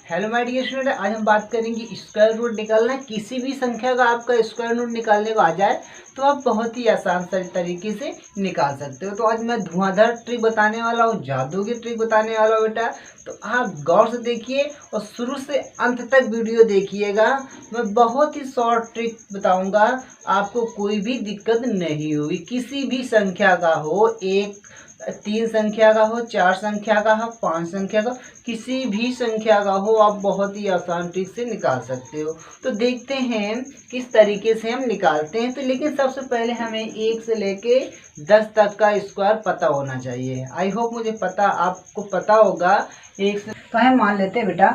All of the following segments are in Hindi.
हेलो माय डियर स्टूडेंट, आज हम बात करेंगे स्क्वायर रूट निकालना। किसी भी संख्या का आपका स्क्वायर रूट निकालने को आ जाए तो आप बहुत ही आसान तरीके से निकाल सकते हो। तो आज मैं धुआंधार ट्रिक बताने वाला हूँ, जादू की ट्रिक बताने वाला हूँ बेटा। तो आप गौर से देखिए और शुरू से अंत तक वीडियो देखिएगा। मैं बहुत ही शॉर्ट ट्रिक बताऊंगा, आपको कोई भी दिक्कत नहीं होगी। किसी भी संख्या का हो, एक 3 संख्या का हो, 4 संख्या का हो, 5 संख्या का, किसी भी संख्या का हो, आप बहुत ही आसान ट्रिक से निकाल सकते हो। तो देखते हैं किस तरीके से हम निकालते हैं। तो लेकिन सबसे पहले हमें 1 से लेके 10 तक का स्क्वायर पता होना चाहिए। आई होप मुझे पता आपको पता होगा। 1 से तो हम मान लेते हैं बेटा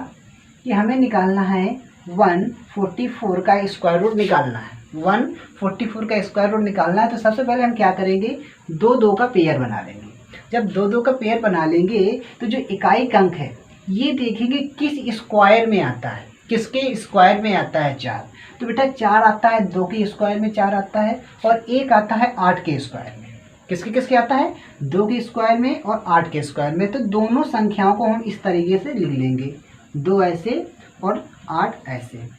कि हमें निकालना है 144 का स्क्वायर रूट निकालना है। 144 का स्क्वायर रूट निकालना है। तो सबसे पहले हम क्या करेंगे, 2 का पेयर बना लेंगे। जब 2 का पेयर बना लेंगे तो जो इकाई अंक है ये देखेंगे किस स्क्वायर में आता है, किसके स्क्वायर में आता है। 4 तो बेटा 4 आता है, 2 के स्क्वायर में 4 आता है और 1 आता है 8 के स्क्वायर में। किसके किसके आता है, 2 के स्क्वायर में और 8 के स्क्वायर में। तो दोनों संख्याओं को हम इस तरीके से लिख लेंगे, 2 ऐसे और 8 ऐसे।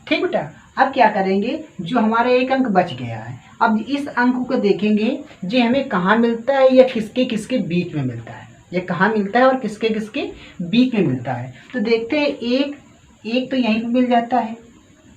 ठीक बेटा, अब क्या करेंगे, जो हमारा एक अंक बच गया है, अब इस अंक को देखेंगे जी हमें कहाँ मिलता है या किसके किसके बीच में मिलता है, ये कहाँ मिलता है और किसके किसके बीच में मिलता है। तो देखते हैं, एक तो यहीं पे मिल जाता है,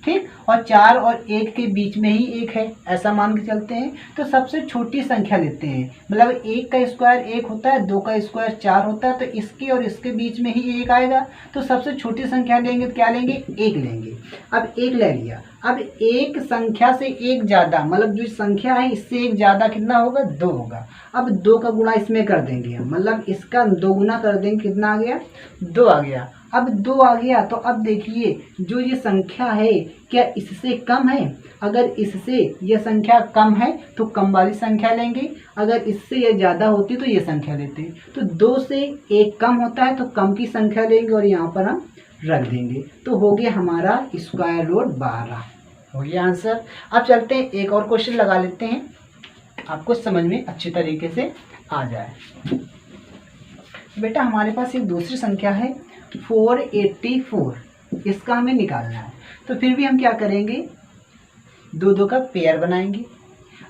ठीक, और 4 और 1 के बीच में ही 1 है, ऐसा मान के चलते हैं। तो सबसे छोटी संख्या लेते हैं, मतलब 1 का स्क्वायर 1 होता है, 2 का स्क्वायर 4 होता है, तो इसके और इसके बीच में ही 1 आएगा। तो सबसे छोटी संख्या लेंगे तो क्या लेंगे, 1 लेंगे। अब 1 ले लिया। अब एक संख्या से एक ज़्यादा, मतलब जो संख्या है इससे एक ज़्यादा कितना होगा, 2 होगा। अब 2 का गुणा इसमें कर देंगे हम, मतलब इसका 2 गुना कर देंगे, कितना आ गया, 2 आ गया। अब 2 आ गया तो अब देखिए जो ये संख्या है क्या इससे कम है। अगर इससे ये संख्या कम है तो कम वाली संख्या लेंगे, अगर इससे ये ज़्यादा होती तो ये संख्या लेते। तो 2 से 1 कम होता है तो कम की संख्या लेंगे और यहाँ पर हम रख देंगे। तो हो गया हमारा स्क्वायर रूट 12, हो गया आंसर। अब चलते हैं एक और क्वेश्चन लगा लेते हैं, आपको समझ में अच्छी तरीके से आ जाए। बेटा हमारे पास एक दूसरी संख्या है 484, इसका हमें निकालना है। तो फिर भी हम क्या करेंगे, 2 का पेयर बनाएंगे।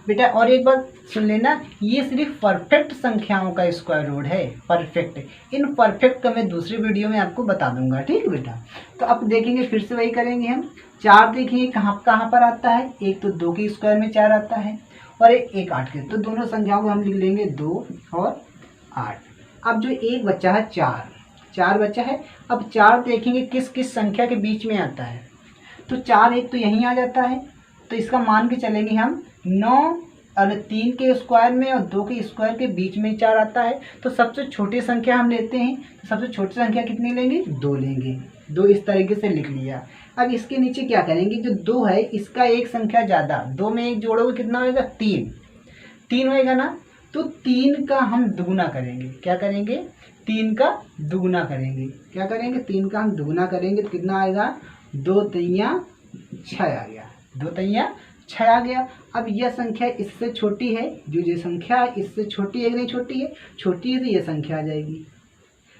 बेटा और एक बात सुन लेना, ये सिर्फ परफेक्ट संख्याओं का स्क्वायर रूट है, परफेक्ट। इन परफेक्ट का मैं दूसरी वीडियो में आपको बता दूंगा, ठीक है बेटा। तो अब देखेंगे, फिर से वही करेंगे हम। 4 देखेंगे कहाँ कहाँ पर आता है, एक तो 2 के स्क्वायर में 4 आता है और एक 8 के। तो दोनों संख्याओं को हम लिख लेंगे 2 और 8। अब जो एक बच्चा है, 4 बच्चा है। अब 4 देखेंगे किस किस संख्या के बीच में आता है। तो 4 एक तो यहीं आ जाता है, तो इसका मान के चलेंगे हम 9 और 3 के स्क्वायर में और 2 के स्क्वायर के बीच में 4 आता है। तो सबसे छोटी संख्या हम लेते हैं, तो सबसे छोटी संख्या कितनी लेंगे, 2 लेंगे। 2 इस तरीके से लिख लिया। अब इसके नीचे क्या करेंगे, जो 2 है इसका एक संख्या ज़्यादा, 2 में 1 जोड़ोगे कितना होगा, 3 होएगा ना। तो 3 का हम दुगुना करेंगे, क्या करेंगे, 3 का दुगुना करेंगे। क्या करेंगे, 3 का हम दुगुना करेंगे तो कितना आएगा, 2 तिया 6 आ गया, 2 तिया 6 आ गया। अब यह संख्या इससे छोटी है, जो संख्या है इससे छोटी है कि नहीं, छोटी है, छोटी है तो यह संख्या आ जाएगी।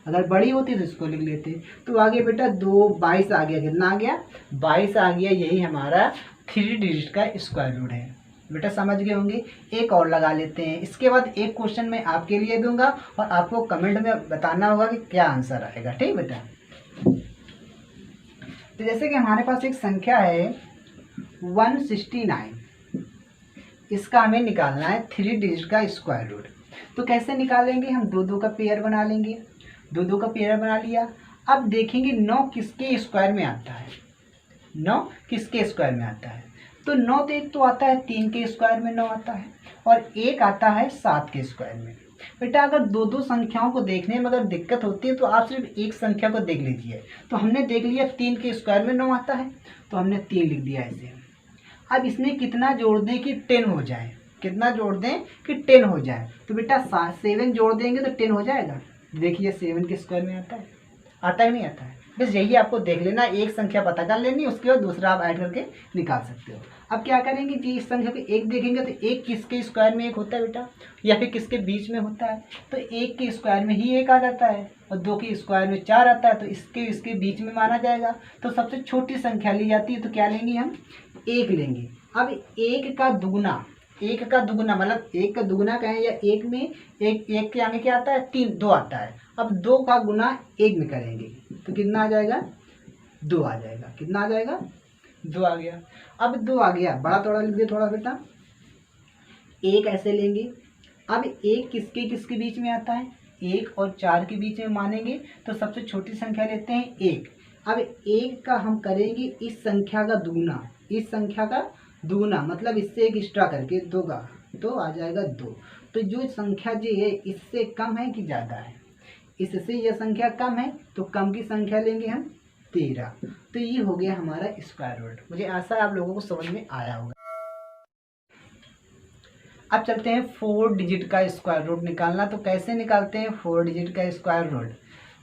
अगर बड़ी होती तो इसको लिख लेते। तो आगे बेटा 2 22 आ गया, कितना आ गया, 22 आ गया। यही हमारा 3 डिजिट का स्क्वायर रूट है। बेटा समझ गए होंगे। एक और लगा लेते हैं, इसके बाद एक क्वेश्चन मैं आपके लिए दूंगा और आपको कमेंट में बताना होगा कि क्या आंसर आएगा, ठीक बेटा। तो जैसे कि हमारे पास एक संख्या है 169, इसका हमें निकालना है 3 डिजिट का स्क्वायर रूट। तो कैसे निकालेंगे, हम 2 का पेयर बना लेंगे। 2 का पेयर बना लिया। अब देखेंगे 9 किसके स्क्वायर में आता है, 9 किसके स्क्वायर में आता है। तो 9 तो एक तो आता है 3 के स्क्वायर में 9 आता है और एक आता है 7 के स्क्वायर में। बेटा अगर 2 संख्याओं को देखने में अगर दिक्कत होती है तो आप सिर्फ एक संख्या को देख लीजिए। तो हमने देख लिया 3 के स्क्वायर में 9 आता है, तो हमने 3 लिख दिया ऐसे। अब इसमें कितना जोड़ दें कि 10 हो जाए, कितना जोड़ दें कि 10 हो जाए। तो बेटा 7 जोड़ देंगे तो 10 हो जाएगा। देखिए 7 के स्क्वायर में आता है आता ही नहीं आता है। बस यही आपको देख लेना, एक संख्या पता कर लेनी, उसके बाद दूसरा आप ऐड करके निकाल सकते हो। अब क्या करेंगे कि इस संख्या को एक देखेंगे तो एक किसके स्क्वायर में एक होता है बेटा, या फिर किसके बीच में होता है, तो एक के स्क्वायर में ही एक आ जाता है, और दो के स्क्वायर में 4 आता है, तो इसके बीच में माना जाएगा। तो सबसे छोटी संख्या ली जाती है, तो क्या लेंगे हम, एक लेंगे। अब एक का दुगुना, एक का दुगुना मतलब एक का दुगुना कहें या एक में एक के आगे क्या आता है, 3 2 आता है। अब 2 का गुना एक में करेंगे तो कितना आ जाएगा, 2 आ जाएगा। कितना आ जाएगा, 2 आ गया। अब 2 आ गया, बड़ा थोड़ा लिख दे थोड़ा बेटा, एक ऐसे लेंगे। अब एक किसके किसके बीच में आता है, 1 और 4 के बीच में मानेंगे, तो सबसे छोटी संख्या लेते हैं 1। अब 1 का हम करेंगे इस संख्या का दुगुना, इस संख्या का दुगुना मतलब इससे एक एक्स्ट्रा करके 2 का, तो आ जाएगा 2। तो जो संख्या जो है इससे कम है कि ज़्यादा है, इससे यह संख्या कम है, तो कम की संख्या लेंगे हम 13। तो ये हो गया हमारा स्क्वायर रूट। मुझे आशा है आप लोगों को समझ में आया होगा। अब चलते हैं 4 डिजिट का स्क्वायर रूट निकालना। तो कैसे निकालते हैं 4 डिजिट का स्क्वायर रूट,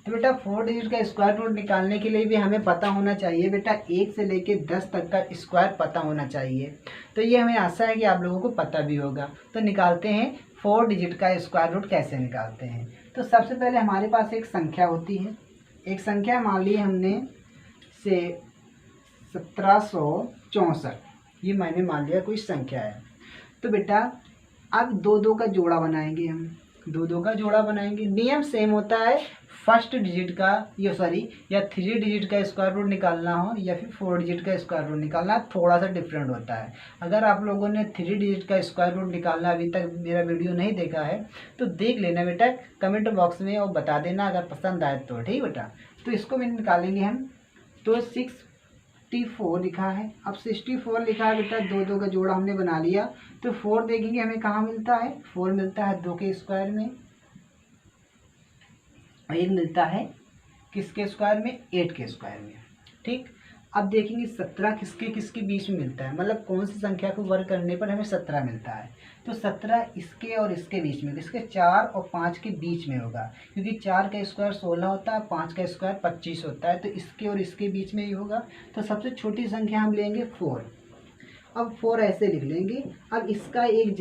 तो बेटा 4 डिजिट का स्क्वायर रूट निकालने के लिए भी हमें पता होना चाहिए बेटा 1 से लेके 10 तक का स्क्वायर पता होना चाहिए। तो ये हमें आशा है कि आप लोगों को पता भी होगा। तो निकालते हैं 4 डिजिट का स्क्वायर रूट कैसे निकालते हैं। तो सबसे पहले हमारे पास एक संख्या होती है, एक संख्या मान ली हमने से 1764, ये मैंने मान लिया कोई संख्या है। तो बेटा अब 2 का जोड़ा बनाएंगे हम, 2 का जोड़ा बनाएंगे। नियम सेम होता है, फर्स्ट डिजिट का या 3 डिजिट का स्क्वायर रूट निकालना हो या फिर 4 डिजिट का स्क्वायर रूट निकालना, थोड़ा सा डिफरेंट होता है। अगर आप लोगों ने 3 डिजिट का स्क्वायर रूट निकालना अभी तक मेरा वीडियो नहीं देखा है तो देख लेना बेटा कमेंट बॉक्स में, और बता देना अगर पसंद आए तो, ठीक बेटा। तो इसको भी निकालेंगे हम। तो 64 लिखा है, अब 64 लिखा है बेटा, 2 का जोड़ा हमने बना लिया। तो 4 देखेंगे हमें कहाँ मिलता है, 4 मिलता है 2 के स्क्वायर में, और 1 मिलता है किसके स्क्वायर में, 8 के स्क्वायर में, ठीक। अब देखेंगे 17 किसके किसके बीच में मिलता है, मतलब कौन सी संख्या को वर्ग करने पर हमें 17 मिलता है। तो 17 इसके और इसके बीच में, इसके 4 और 5 के बीच में होगा, क्योंकि 4 का स्क्वायर 16 होता है, 5 का स्क्वायर 25 होता है, तो इसके और इसके बीच में ही होगा। तो सबसे छोटी संख्या हम लेंगे 4। अब 4 ऐसे लिख लेंगे। अब इसका एक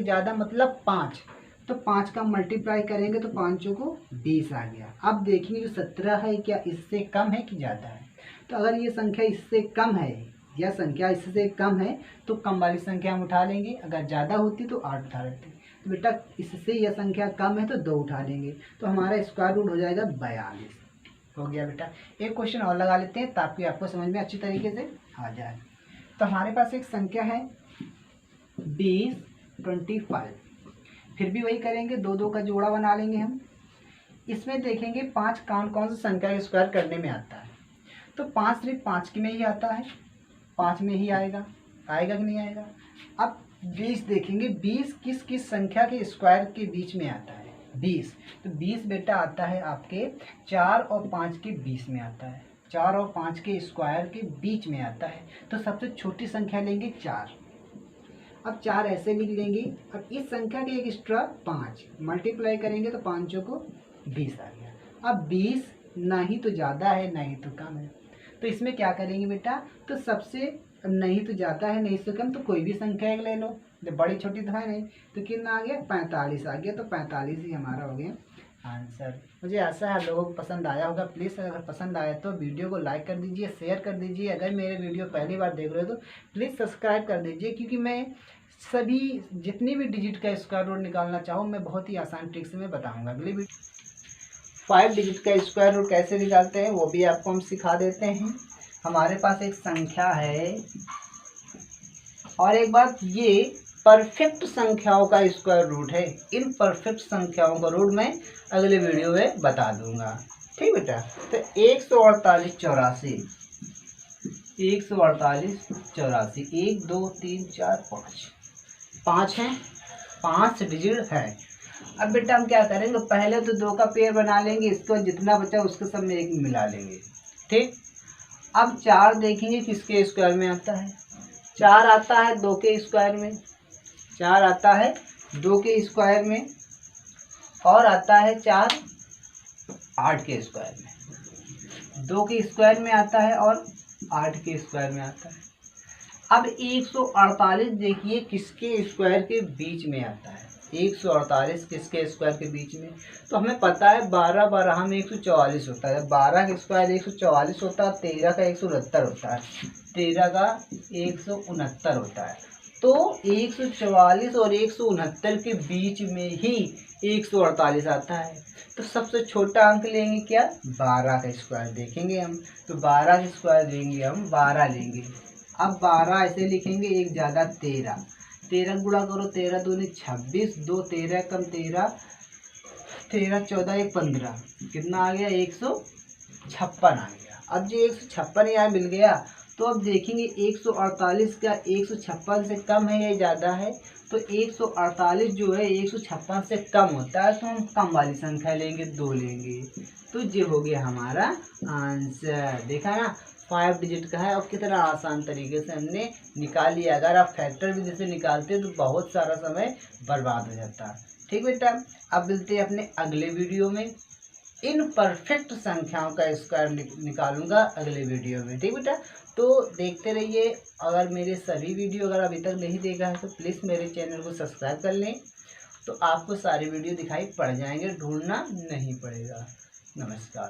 ज़्यादा मतलब 5, तो 5 का मल्टीप्लाई करेंगे तो 5 को 20 आ गया। अब देखेंगे जो 17 है क्या इससे कम है कि ज़्यादा है। तो अगर ये संख्या इससे कम है या संख्या इससे कम है तो कम वाली संख्या हम उठा लेंगे, अगर ज़्यादा होती तो 8 उठा लेते। तो बेटा इससे यह संख्या कम है तो 2 उठा लेंगे, तो हमारा स्क्वायर रूट हो जाएगा 42। हो गया बेटा। एक क्वेश्चन और लगा लेते हैं ताकि आपको समझ में अच्छी तरीके से आ जाए। तो हमारे पास एक संख्या है 20 25, फिर भी वही करेंगे, 2 का जोड़ा बना लेंगे हम। इसमें देखेंगे 5 कौन सी संख्या का स्क्वायर करने में आता है। तो 5 सिर्फ 5 की में ही आता है, 5 में ही आएगा कि नहीं आएगा। अब 20 देखेंगे, 20 किस किस संख्या के स्क्वायर के बीच में आता है, 20। तो 20 बेटा आता है आपके 4 और 5 के बीच में आता है, 4 और 5 के स्क्वायर के बीच में आता है। तो सबसे छोटी संख्या लेंगे 4। अब 4 ऐसे लिख लेंगे। अब इस संख्या के एक एक्स्ट्रा 5 मल्टीप्लाई करेंगे तो 5 को 20 आ गया। अब 20 ना ही तो ज़्यादा है ना ही तो कम है, तो इसमें क्या करेंगे बेटा, तो सबसे नहीं तो ज़्यादा है नहीं तो कम, तो कोई भी संख्या एक ले लो, जब बड़ी छोटी तो है नहीं। तो कितना आ गया, 45 आ गया। तो 45 ही हमारा हो गया आंसर। मुझे आशा है आप लोगों को पसंद आया होगा। प्लीज़ अगर पसंद आया तो वीडियो को लाइक कर दीजिए, शेयर कर दीजिए। अगर मेरे वीडियो पहली बार देख रहे हो तो प्लीज़ सब्सक्राइब कर दीजिए, क्योंकि मैं सभी जितनी भी डिजिट का स्क्वायर रूट निकालना चाहूँ मैं बहुत ही आसान ट्रिक से मैं बताऊँगा। अगली वीडियो 5 डिजिट का स्क्वायर रूट कैसे निकालते हैं वो भी आपको हम सिखा देते हैं। हमारे पास एक संख्या है, और एक बात ये परफेक्ट संख्याओं का स्क्वायर रूट है। इन परफेक्ट संख्याओं का रूट मैं अगले वीडियो में बता दूंगा, ठीक बेटा। तो 148 84, 1 2 3 4 5 है, 5 डिजिट है। अब बेटा हम क्या करेंगे, पहले तो 2 का पेयर बना लेंगे, इसको जितना बचा उसको सब में एक मिला लेंगे, ठीक। अब 4 देखेंगे किसके स्क्वायर में आता है, 4 आता है 2 के स्क्वायर में, 4 आता है 2 के स्क्वायर में, और आता है 4 8 के स्क्वायर में, 2 के स्क्वायर में आता है और 8 के स्क्वायर में आता है। अब 148 देखिए किसके स्क्वायर के बीच में आता है, 148 किसके स्क्वायर के बीच में, तो हमें पता है 12 12 में 144 होता है, 12 का स्क्वायर 144 होता है, 13 का 169 होता है, 13 का 169 होता है। तो 144 और 169 के बीच में ही 148 आता है। तो सबसे छोटा अंक लेंगे क्या, 12 का स्क्वायर देखेंगे हम, तो 12 का स्क्वायर लेंगे हम, 12 लेंगे। अब 12 ऐसे लिखेंगे, एक ज़्यादा 13, 13 गुणा करो, 13 दूनी 26, 2 13 कम 13, 13 14 1 15, कितना आ गया, 156 आ गया। अब जो 156 यहाँ मिल गया, तो अब देखेंगे 148 का 156 से कम है या ज़्यादा है, तो 148 जो है 156 से कम होता है, तो हम कम वाली संख्या लेंगे, 2 लेंगे। तो ये हो गया हमारा आंसर, देखा ना 5 डिजिट का है और कितना आसान तरीके से हमने निकाल लिया। अगर आप फैक्टर विधि से निकालते तो बहुत सारा समय बर्बाद हो जाता। ठीक बेटा, अब मिलते हैं अपने अगले वीडियो में, इन परफेक्ट संख्याओं का स्क्वायर निकालूंगा अगले वीडियो में। ठीक बेटा, तो देखते रहिए। अगर मेरे सभी वीडियो अगर अभी तक नहीं देखा है तो प्लीज़ मेरे चैनल को सब्सक्राइब कर लें, तो आपको सारे वीडियो दिखाई पड़ जाएंगे, ढूंढना नहीं पड़ेगा। नमस्कार।